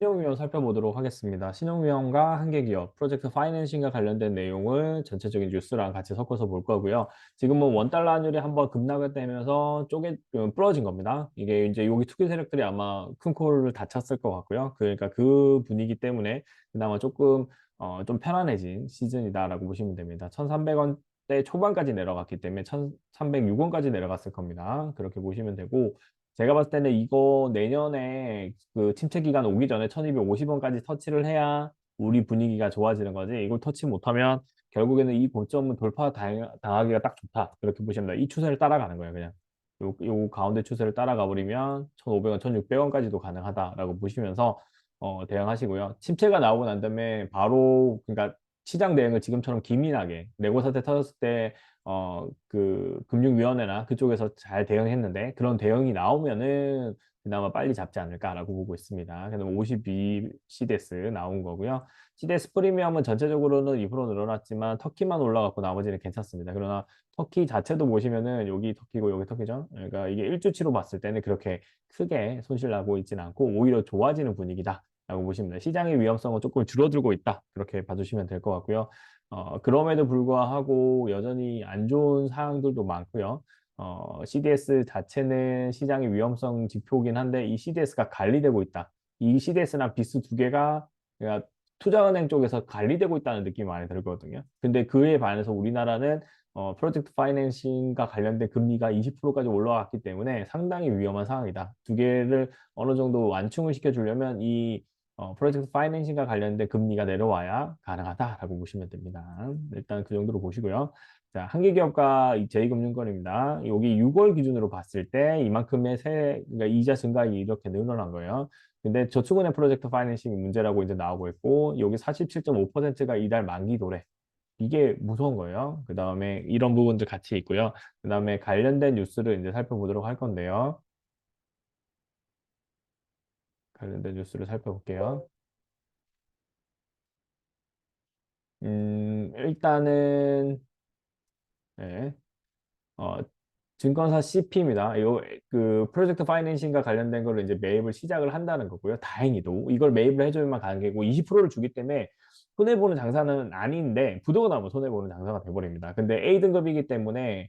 신용위험 살펴보도록 하겠습니다. 신용위험과 한계기업, 프로젝트 파이낸싱과 관련된 내용을 전체적인 뉴스랑 같이 섞어서 볼 거고요. 지금은 원달러 환율이 한번 급락을 되면서 부러진 겁니다. 이게 이제 여기 투기 세력들이 아마 큰 코를 다쳤을 것 같고요. 그러니까 그 분위기 때문에 그나마 조금 좀 편안해진 시즌이다라고 보시면 됩니다. 1,300원대 초반까지 내려갔기 때문에 1,306원까지 내려갔을 겁니다. 그렇게 보시면 되고 제가 봤을 때는 이거 내년에 그 침체 기간 오기 전에 1250원까지 터치를 해야 우리 분위기가 좋아지는 거지. 이걸 터치 못하면 결국에는 이 고점은 당하기가 딱 좋다. 그렇게 보시면 됩니다. 이 추세를 따라가는 거예요, 그냥. 요 가운데 추세를 따라가 버리면 1,500원, 1,600원까지도 가능하다라고 보시면서 대응하시고요. 침체가 나오고 난 다음에 바로 그러니까 시장 대응을 지금처럼 기민하게 레고 사태 터졌을 때 그 금융위원회나 그쪽에서 잘 대응했는데 그런 대응이 나오면은 그나마 빨리 잡지 않을까라고 보고 있습니다. 그다음 52 CDS 나온 거고요. CDS 프리미엄은 전체적으로는 2% 늘어났지만 터키만 올라갔고 나머지는 괜찮습니다. 그러나 터키 자체도 보시면은 여기 터키고 여기 터키죠. 그러니까 이게 일주치로 봤을 때는 그렇게 크게 손실 나고 있지는 않고 오히려 좋아지는 분위기다. 라고 보시면 돼요. 시장의 위험성은 조금 줄어들고 있다. 그렇게 봐주시면 될 것 같고요. 그럼에도 불구하고 여전히 안 좋은 사항들도 많고요. CDS 자체는 시장의 위험성 지표긴 한데 이 CDS가 관리되고 있다. 이 CDS랑 비스 두 개가 그러니까 투자은행 쪽에서 관리되고 있다는 느낌이 많이 들거든요. 근데 그에 반해서 우리나라는 프로젝트 파이낸싱과 관련된 금리가 20%까지 올라왔기 때문에 상당히 위험한 상황이다. 두 개를 어느 정도 완충을 시켜주려면 이 프로젝트 파이낸싱과 관련된 금리가 내려와야 가능하다라고 보시면 됩니다. 일단 그 정도로 보시고요. 자, 한계기업과 제2금융권입니다. 여기 6월 기준으로 봤을 때 이만큼의 그러니까 이자 증가액이 이렇게 늘어난 거예요. 근데 저축은행 프로젝트 파이낸싱이 문제라고 이제 나오고 있고 여기 47.5%가 이달 만기도래. 이게 무서운 거예요. 그 다음에 이런 부분들 같이 있고요. 그 다음에 관련된 뉴스를 이제 살펴보도록 할 건데요. 관련된 뉴스를 살펴볼게요. 일단은 네. 어, 증권사 CP입니다. 그 프로젝트 파이낸싱과 관련된 거를 이제 매입을 시작을 한다는 거고요. 다행히도 이걸 매입을 해줘야만 가는 게고 20%를 주기 때문에 손해보는 장사는 아닌데 부도가 나면 손해보는 장사가 돼버립니다. 근데 A등급이기 때문에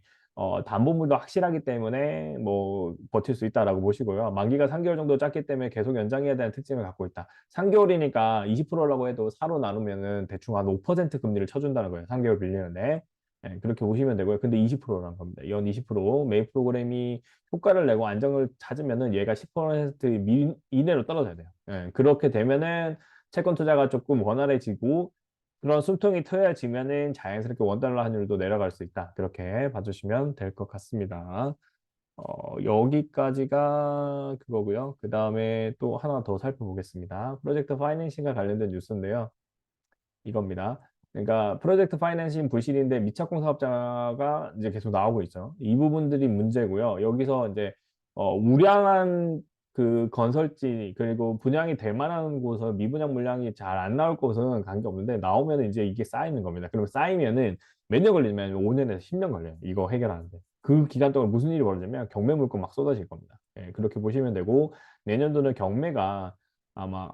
담보물도 확실하기 때문에 뭐 버틸 수 있다라고 보시고요. 만기가 3개월 정도 짧기 때문에 계속 연장해야 되는 특징을 갖고 있다. 3개월이니까 20%라고 해도 4로 나누면은 대충 한 5% 금리를 쳐준다는 거예요. 3개월 빌리는데. 네, 그렇게 보시면 되고요. 근데 20%란 겁니다. 연 20%. 매입 프로그램이 효과를 내고 안정을 찾으면은 얘가 10% 이내로 떨어져야 돼요. 예, 그렇게 되면은 채권 투자가 조금 원활해지고 그런 숨통이 트여지면은 자연스럽게 원달러 환율도 내려갈 수 있다. 그렇게 봐주시면 될 것 같습니다. 여기까지가 그거고요. 그 다음에 또 하나 더 살펴보겠습니다. 프로젝트 파이낸싱과 관련된 뉴스인데요. 이겁니다. 그러니까 프로젝트 파이낸싱 부실인데 미착공 사업자가 이제 계속 나오고 있죠. 이 부분들이 문제고요. 여기서 이제 우량한 그 건설지 그리고 분양이 될 만한 곳은 미분양 물량이 잘 안 나올 곳은 관계없는데 나오면 이제 이게 쌓이는 겁니다. 그럼 쌓이면은 몇 년 걸리면 5년에서 10년 걸려요. 이거 해결하는데. 그 기간 동안 무슨 일이 벌어지냐면 경매 물건 막 쏟아질 겁니다. 예, 그렇게 보시면 되고 내년도는 경매가 아마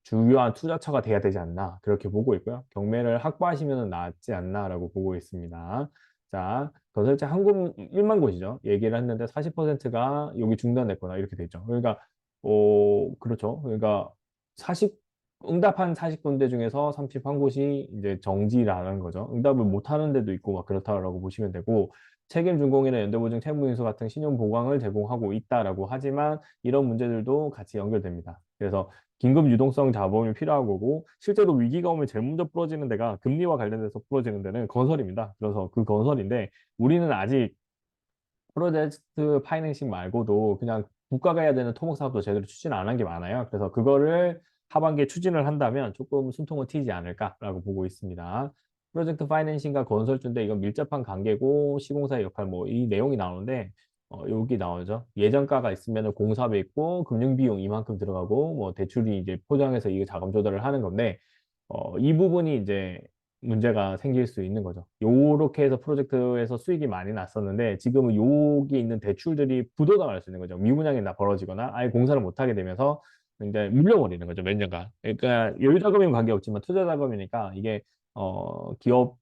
주요한 투자처가 돼야 되지 않나 그렇게 보고 있고요. 경매를 확보하시면 낫지 않나라고 보고 있습니다. 자, 건설제 한국 1만 곳이죠. 얘기를 했는데 40%가 여기 중단됐거나 이렇게 돼 있죠. 그러니까 그렇죠. 그러니까 40 응답한 40군데 중에서 31곳이 이제 정지라는 거죠. 응답을 못 하는 데도 있고 막 그렇다라고 보시면 되고 책임준공이나 연대보증 채무인수 같은 신용 보강을 제공하고 있다라고 하지만 이런 문제들도 같이 연결됩니다. 그래서 긴급 유동성 자본이 필요한 거고 실제로 위기가 오면 제일 먼저 부러지는 데가 금리와 관련돼서 부러지는 데는 건설입니다. 그래서 그 건설인데 우리는 아직 프로젝트 파이낸싱 말고도 그냥 국가가 해야 되는 토목 사업도 제대로 추진 안 한 게 많아요. 그래서 그거를 하반기에 추진을 한다면 조금 숨통은 튀지 않을까라고 보고 있습니다. 프로젝트 파이낸싱과 건설주인데 이건 밀접한 관계고 시공사의 역할 뭐 이 내용이 나오는데 여기 나오죠. 예전가가 있으면 공사비 있고 금융비용 이만큼 들어가고 뭐 대출이 이제 포장해서 이거 자금 조달을 하는 건데 이 부분이 이제 문제가 생길 수 있는 거죠. 요렇게 해서 프로젝트에서 수익이 많이 났었는데 지금은 여기 있는 대출들이 부도당할 수 있는 거죠. 미분양이 나 벌어지거나 아예 공사를 못하게 되면서 이제 물려버리는 거죠, 몇 년간. 그러니까 여유 자금이면 관계없지만 투자 자금이니까 이게 기업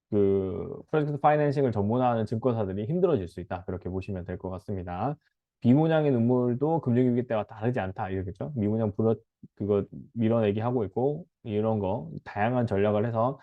그 프로젝트 파이낸싱을 전문화하는 증권사들이 힘들어질 수 있다. 그렇게 보시면 될 것 같습니다. 비문양의 눈물도 금융위기 때와 다르지 않다. 이렇겠죠. 미문양 그거 밀어내기 하고 있고 이런 거 다양한 전략을 해서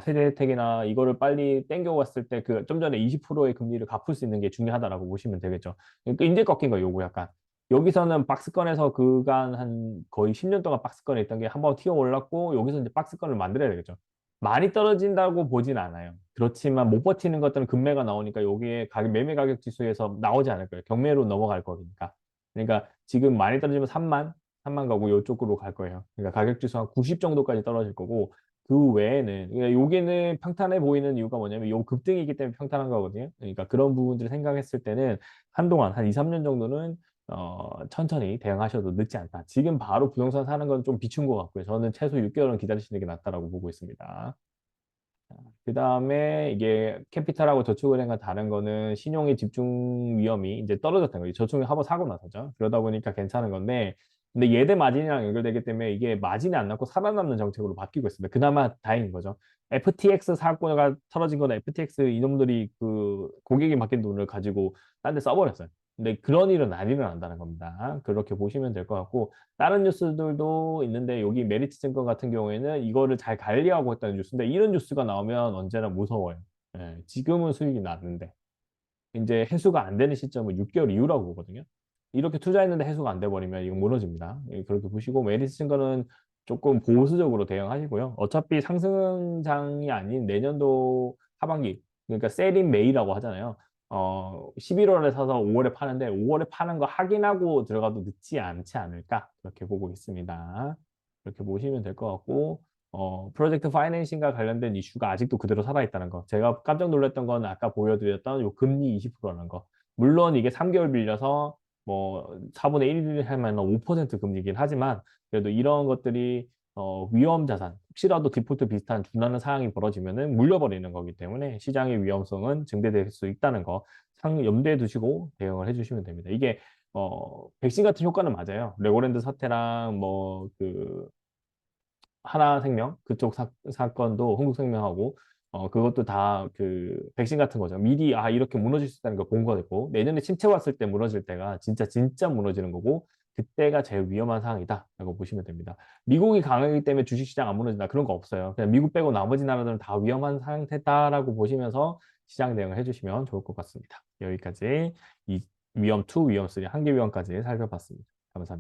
세제 혜택이나 이거를 빨리 땡겨왔을 때 그 좀 전에 20%의 금리를 갚을 수 있는 게 중요하다라고 보시면 되겠죠. 그러니까 인제 꺾인 거 요거 약간. 여기서는 박스권에서 그간 한 거의 10년 동안 박스권에 있던 게 한번 튀어 올랐고 여기서 이제 박스권을 만들어야 되겠죠. 많이 떨어진다고 보진 않아요. 그렇지만 못 버티는 것들은 금매가 나오니까 여기에 매매 가격 지수에서 나오지 않을 거예요. 경매로 넘어갈 거니까. 그러니까 지금 많이 떨어지면 3만 가고 이쪽으로 갈 거예요. 그러니까 가격 지수 한 90 정도까지 떨어질 거고 그 외에는 그러니까 여기는 평탄해 보이는 이유가 뭐냐면 요 급등이기 때문에 평탄한 거거든요. 그러니까 그런 부분들을 생각했을 때는 한동안 한 2, 3년 정도는 천천히 대응하셔도 늦지 않다. 지금 바로 부동산 사는 건 좀 비춘 것 같고요. 저는 최소 6개월은 기다리시는 게 낫다라고 보고 있습니다. 그 다음에 이게 캐피탈하고 저축은행과 다른 거는 신용의 집중 위험이 이제 떨어졌다는 거죠. 저축을 한번 사고 나서죠. 그러다 보니까 괜찮은 건데, 근데 예대 마진이랑 연결되기 때문에 이게 마진이 안 남고 살아남는 정책으로 바뀌고 있습니다. 그나마 다행인 거죠. FTX 사고가 터져진 거나 FTX 이놈들이 그 고객이 맡긴 돈을 가지고 딴 데 써버렸어요. 근데 그런 일은 안 일어난다는 겁니다. 그렇게 보시면 될 것 같고, 다른 뉴스들도 있는데 여기 메리츠 증권 같은 경우에는 이거를 잘 관리하고 있다는 뉴스인데 이런 뉴스가 나오면 언제나 무서워요. 예, 지금은 수익이 났는데 이제 해수가 안 되는 시점은 6개월 이후라고 보거든요. 이렇게 투자했는데 해수가 안 돼 버리면 이거 무너집니다. 예, 그렇게 보시고 메리츠 증권은 조금 보수적으로 대응하시고요. 어차피 상승장이 아닌 내년도 하반기 그러니까 셀인 메이라고 하잖아요. 11월에 사서 5월에 파는데 5월에 파는 거 확인하고 들어가도 늦지 않지 않을까 그렇게 보고 있습니다. 그렇게 보시면 될 것 같고 프로젝트 파이낸싱과 관련된 이슈가 아직도 그대로 살아있다는 거. 제가 깜짝 놀랐던 건 아까 보여드렸던 요 금리 20%라는 거. 물론 이게 3개월 빌려서 뭐 4분의 1을 하면 5% 금리긴 하지만 그래도 이런 것들이 위험 자산, 혹시라도 디폴트 비슷한 준하는 상황이 벌어지면은 물려버리는 거기 때문에 시장의 위험성은 증대될 수 있다는 거 염두에 두시고 대응을 해주시면 됩니다. 이게 백신 같은 효과는 맞아요. 레고랜드 사태랑 뭐그 하나생명 그쪽 사건도 흥국생명하고 그것도 다 그 백신 같은 거죠. 미리 아 이렇게 무너질 수 있다는 걸 본 거고 내년에 침체 왔을 때 무너질 때가 진짜 무너지는 거고 그때가 제일 위험한 상황이다라고 보시면 됩니다. 미국이 강하기 때문에 주식시장 안 무너진다 그런 거 없어요. 그냥 미국 빼고 나머지 나라들은 다 위험한 상태다라고 보시면서 시장 대응을 해주시면 좋을 것 같습니다. 여기까지 이 위험 2, 위험 3, 한계 위험까지 살펴봤습니다. 감사합니다.